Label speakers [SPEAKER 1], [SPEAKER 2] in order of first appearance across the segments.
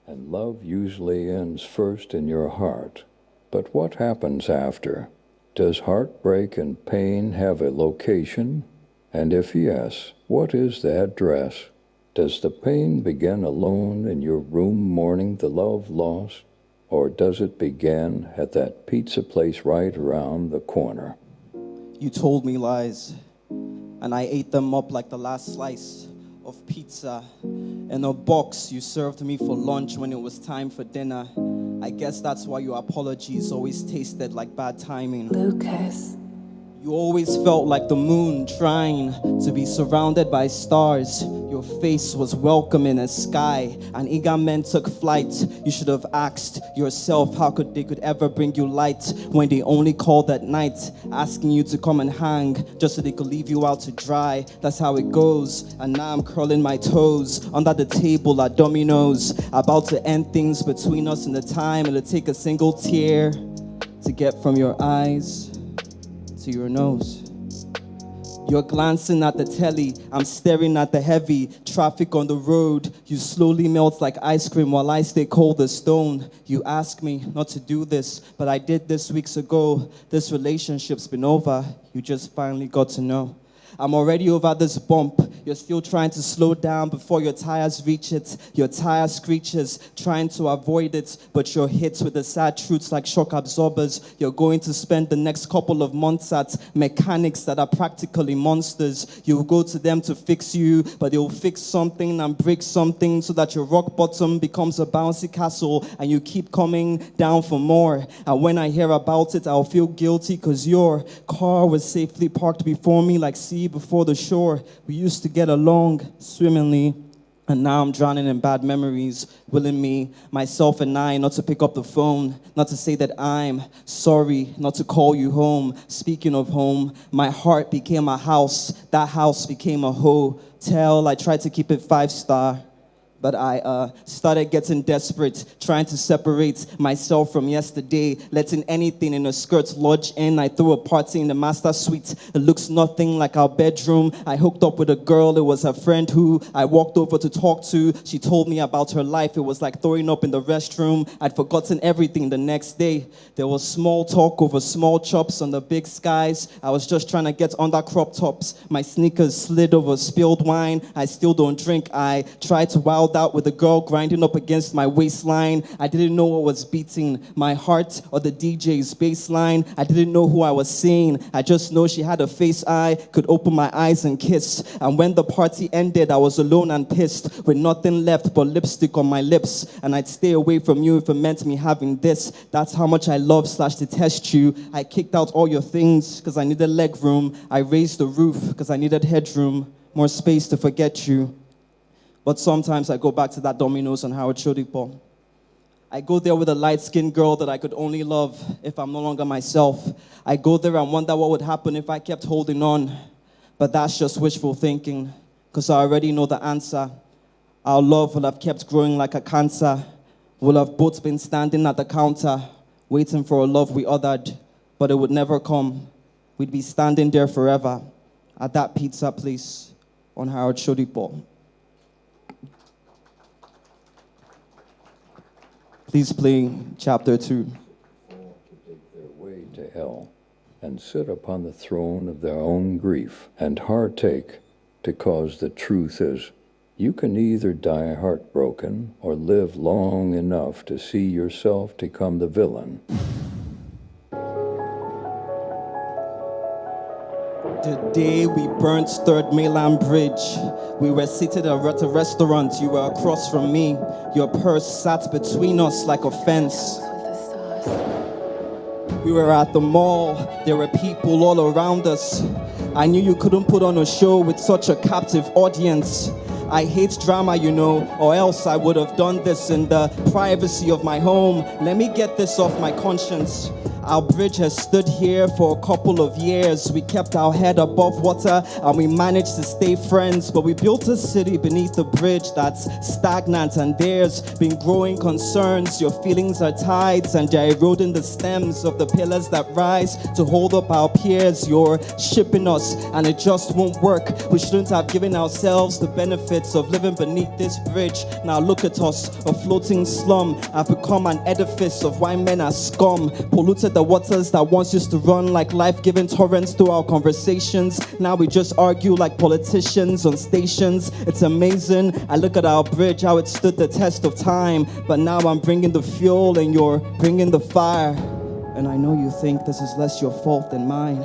[SPEAKER 1] And love usually ends first in your heart. But what happens after? Does heartbreak and pain have a location? And if yes, what is the address? Does the pain begin alone in your room mourning the love lost? Or does it begin at that pizza place right around the corner?
[SPEAKER 2] You told me lies, and I ate them up like the last slice of pizza in a box you served me for lunch when it was time for dinner. I guess that's why your apologies always tasted like bad timing.
[SPEAKER 3] Lucas.
[SPEAKER 2] You always felt like the moon trying to be surrounded by stars. Your face was welcome in a sky. An eager men took flight. You should have asked yourself how they could ever bring you light when they only called at night, asking you to come and hang just so they could leave you out to dry. That's how it goes. And now I'm curling my toes under the table at Domino's, about to end things between us in the time it'll take a single tear to get from your eyes to your nose. You're glancing at the telly, I'm staring at the heavy traffic on the road. You slowly melt like ice cream while I stay cold as stone. You ask me not to do this, but I did this weeks ago. This relationship's been over, you just finally got to know. I'm already over this bump. You're still trying to slow down before your tires reach it. Your tire screeches, trying to avoid it, but you're hit with the sad truths like shock absorbers. You're going to spend the next couple of months at mechanics that are practically monsters. You'll go to them to fix you, but they'll fix something and break something so that your rock bottom becomes a bouncy castle and you keep coming down for more. And when I hear about it, I'll feel guilty because your car was safely parked before me like sea before the shore. We used to get along swimmingly, and now I'm drowning in bad memories, willing me, myself and I, not to pick up the phone, not to say that I'm sorry, not to call you home. Speaking of home, my heart became a house, that house became a hotel. I tried to keep it 5-star, but I started getting desperate, trying to separate myself from yesterday, letting anything in a skirt lodge in. I threw a party in the master suite. It looks nothing like our bedroom. I hooked up with a girl. It was a friend who I walked over to talk to. She told me about her life. It was like throwing up in the restroom. I'd forgotten everything the next day. There was small talk over small chops on the big skies. I was just trying to get under crop tops. My sneakers slid over spilled wine. I still don't drink. I tried to wild out with a girl grinding up against my waistline. I didn't know what was beating, my heart or the DJ's bass line. I didn't know who I was seeing. I just know she had a face I could open my eyes and kiss. And when the party ended, I was alone and pissed, with nothing left but lipstick on my lips. And I'd stay away from you if it meant me having this. That's how much I love/detest you. I kicked out all your things because I needed leg room. I raised the roof because I needed headroom, more space to forget you. But sometimes I go back to that Domino's on Howard Shodipo. I go there with a light-skinned girl that I could only love if I'm no longer myself. I go there and wonder what would happen if I kept holding on. But that's just wishful thinking, because I already know the answer. Our love will have kept growing like a cancer. We'll have both been standing at the counter, waiting for a love we othered, but it would never come. We'd be standing there forever at that pizza place on Howard Shodipo. Please play chapter 2.
[SPEAKER 1] To take their way to hell and sit upon the throne of their own grief and heartache, because the truth is, you can either die heartbroken or live long enough to see yourself become the villain.
[SPEAKER 2] The day we burnt Third Mainland Bridge, we were seated at a restaurant. You were across from me. Your purse sat between us like a fence. We were at the mall. There were people all around us. I knew you couldn't put on a show with such a captive audience. I hate drama, you know, or else I would have done this in the privacy of my home. Let me get this off my conscience. Our bridge has stood here for a couple of years. We kept our head above water and we managed to stay friends. But we built a city beneath the bridge that's stagnant, and there's been growing concerns. Your feelings are tides and they're eroding the stems of the pillars that rise to hold up our peers. You're shipping us and it just won't work. We shouldn't have given ourselves the benefits of living beneath this bridge. Now look at us, a floating slum. I've become an edifice of why men are scum. Polluted the waters that once used to run like life-giving torrents through our conversations. Now we just argue like politicians on stations. It's amazing. I look at our bridge, how it stood the test of time. But now I'm bringing the fuel and you're bringing the fire. And I know you think this is less your fault than mine,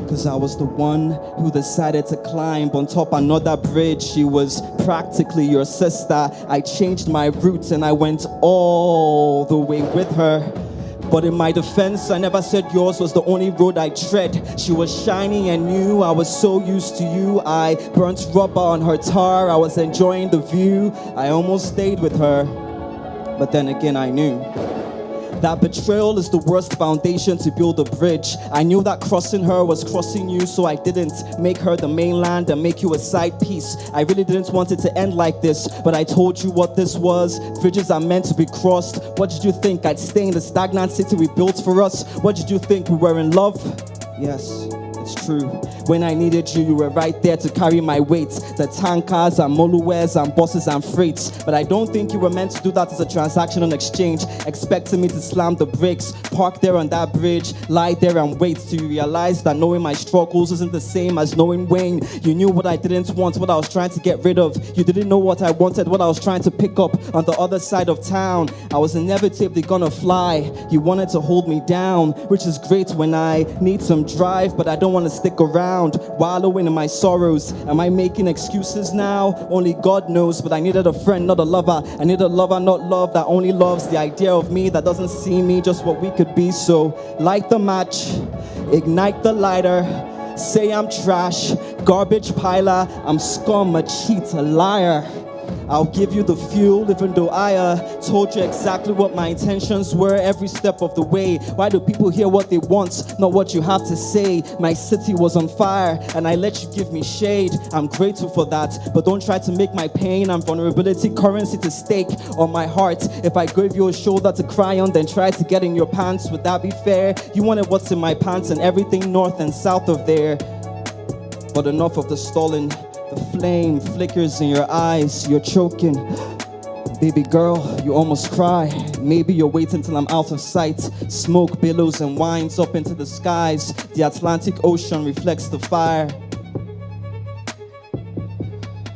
[SPEAKER 2] cause I was the one who decided to climb on top another bridge. She was practically your sister. I changed my route and I went all the way with her. But in my defense, I never said yours was the only road I tread. She was shiny and new, I was so used to you. I burnt rubber on her tar, I was enjoying the view. I almost stayed with her, but then again I knew that betrayal is the worst foundation to build a bridge. I knew that crossing her was crossing you, so I didn't make her the mainland and make you a side piece. I really didn't want it to end like this, but I told you what this was. Bridges are meant to be crossed. What did you think? I'd stay in the stagnant city we built for us? What did you think? We were in love? Yes, it's true. When I needed you, you were right there to carry my weight. The tankers and moluwares and buses and freights. But I don't think you were meant to do that as a transaction on exchange, expecting me to slam the brakes, park there on that bridge, lie there and wait till you realize that knowing my struggles isn't the same as knowing Wayne. You knew what I didn't want, what I was trying to get rid of. You didn't know what I wanted, what I was trying to pick up on the other side of town. I was inevitably gonna fly. You wanted to hold me down, which is great when I need some drive, but I don't want to stick around wallowing in my sorrows. Am I making excuses now? Only God knows, but I needed a friend, not a lover. I need a lover, not love, that only loves the idea of me, that doesn't see me, just what we could be. So light the match, ignite the lighter, say I'm trash, garbage piler, I'm scum, a cheat, a liar. I'll give you the fuel, even though I told you exactly what my intentions were every step of the way. Why do people hear what they want, not what you have to say? My city was on fire, and I let you give me shade. I'm grateful for that, but don't try to make my pain and vulnerability currency to stake on my heart. If I gave you a shoulder to cry on, then try to get in your pants. Would that be fair? You wanted what's in my pants and everything north and south of there. But enough of the stalling. The flame flickers in your eyes, you're choking. Baby girl, you almost cry. Maybe you're waiting till I'm out of sight. Smoke billows and winds up into the skies. The Atlantic Ocean reflects the fire.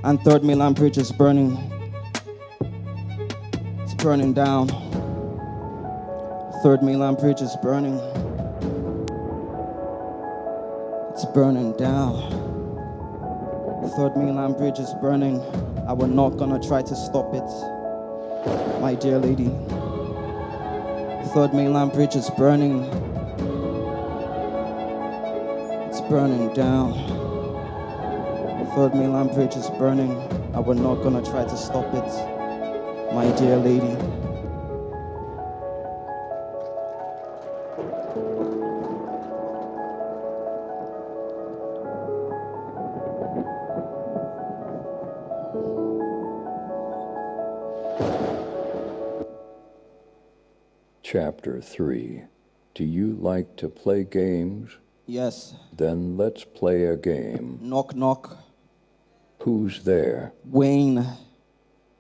[SPEAKER 2] And Third Mainland Bridge is burning. It's burning down. Third Mainland Bridge is burning. It's burning down. Third Mainland Bridge is burning. I was not gonna try to stop it, my dear lady. Third Mainland Bridge is burning. It's burning down. Third Mainland Bridge is burning. I was not gonna try to stop it, my dear lady.
[SPEAKER 1] Chapter 3. Do you like to play games?
[SPEAKER 2] Yes.
[SPEAKER 1] Then let's play a game.
[SPEAKER 2] Knock, knock.
[SPEAKER 1] Who's there?
[SPEAKER 2] Wayne.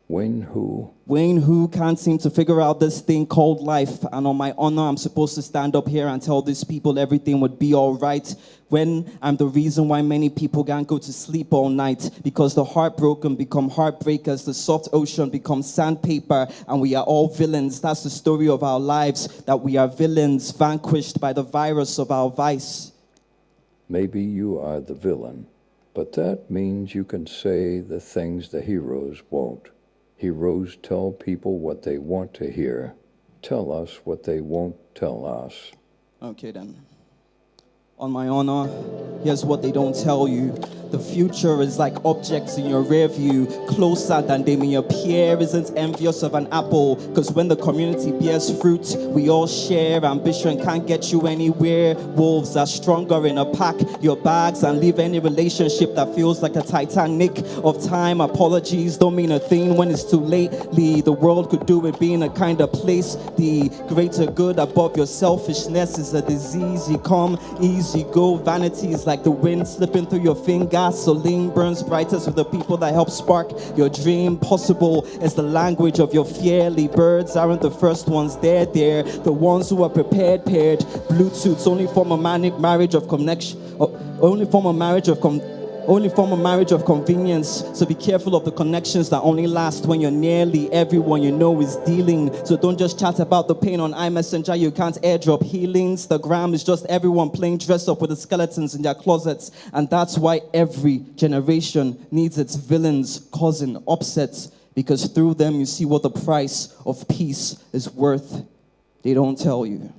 [SPEAKER 1] Wayne who?
[SPEAKER 2] Wayne who can't seem to figure out this thing called life. And on my honor, I'm supposed to stand up here and tell these people everything would be all right, when I'm the reason why many people can't go to sleep all night. Because the heartbroken become heartbreakers, the soft ocean becomes sandpaper, and we are all villains. That's the story of our lives, that we are villains vanquished by the virus of our vice.
[SPEAKER 1] Maybe you are the villain, but that means you can say the things the heroes won't. Heroes tell people what they want to hear. Tell us what they won't tell us.
[SPEAKER 2] Okay then. On my honor, here's what they don't tell you. The future is like objects in your rear view. Closer than they may appear, isn't envious of an apple. Cause when the community bears fruit, we all share. Ambition can't get you anywhere. Wolves are stronger in a pack. Your bags and leave any relationship that feels like a Titanic of time. Apologies don't mean a thing when it's too late. The world could do with being a kind of place. The greater good above your selfishness is a disease. You come, easy go. Vanity is like the wind slipping through your fingers. Gasoline burns brightest with the people that help spark your dream. Possible is the language of your fearly birds. Aren't the first ones there? They're the ones who are prepared, paired. Bluetooths only form a marriage of connection. Only form a marriage of convenience. So be careful of the connections that only last when you're nearly everyone you know is dealing. So don't just chat about the pain on iMessenger. You can't airdrop healing. Instagram is just everyone playing dress up with the skeletons in their closets. And that's why every generation needs its villains causing upsets. Because through them you see what the price of peace is worth. They don't tell you.